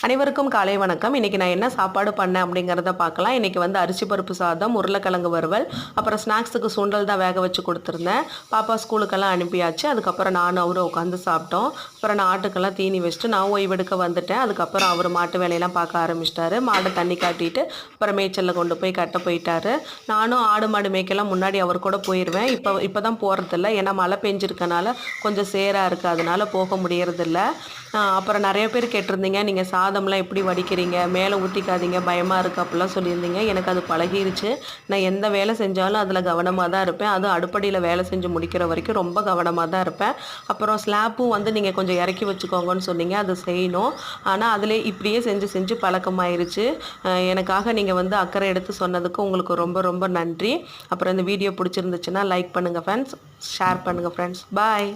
அனைவருக்கும் காலை வணக்கம். இன்றைக்கி நான் என்ன சாப்பாடு பண்ணேன் அப்படிங்கிறத பார்க்கலாம். இன்றைக்கி வந்து அரிசி பருப்பு சாதம், உருளைக்கிழங்கு வறுவல், அப்புறம் ஸ்நாக்ஸுக்கு சுண்டல் தான் வேக வச்சு கொடுத்துருந்தேன். பாப்பா ஸ்கூலுக்கெல்லாம் அனுப்பியாச்சு. அதுக்கப்புறம் நானும் அவரும் உட்காந்து சாப்பிட்டோம். அப்புறம் நான் ஆட்டுக்கெல்லாம் தீனி வச்சுட்டு நான் ஓய்வெடுக்க வந்துட்டேன். அதுக்கப்புறம் அவர் மாட்டு வேலையெல்லாம் பார்க்க ஆரம்பிச்சிட்டாரு. மாடை தண்ணி காட்டிட்டு அப்புறம் மேய்ச்சலில் கொண்டு போய் கட்ட போயிட்டாரு. நானும் ஆடு மாடு மேய்க்கெல்லாம் முன்னாடி அவர் கூட போயிடுவேன். இப்போ தான் போகிறதில்ல. ஏன்னா மழை பெஞ்சிருக்கனால கொஞ்சம் சேராக இருக்குது, அதனால போக முடியறதில்ல. அப்புறம் நிறைய பேர் கேட்டிருந்தீங்க, நீங்கள் சாதம்லாம் எப்படி வடிக்கிறீங்க, மேலே ஊற்றிக்காதீங்க பயமாக இருக்குது அப்படிலாம் சொல்லியிருந்தீங்க. எனக்கு அது பழகிருச்சு. நான் எந்த வேலை செஞ்சாலும் அதில் கவனமாக தான் இருப்பேன். அதுவும் அடுப்படியில் வேலை செஞ்சு முடிக்கிற வரைக்கும் ரொம்ப கவனமாக தான் இருப்பேன். அப்புறம் ஸ்லாப்பும் வந்து நீங்கள் கொஞ்சம் இறக்கி வச்சுக்கோங்கன்னு சொன்னீங்க, அது செய்யணும். ஆனால் அதிலே இப்படியே செஞ்சு செஞ்சு பழக்கமாயிருச்சு. எனக்காக நீங்கள் வந்து அக்கறை எடுத்து சொன்னதுக்கு உங்களுக்கு ரொம்ப ரொம்ப நன்றி. அப்புறம் இந்த வீடியோ பிடிச்சிருந்துச்சுன்னா லைக் பண்ணுங்கள் ஃப்ரெண்ட்ஸ், ஷேர் பண்ணுங்கள் ஃப்ரெண்ட்ஸ். பாய்.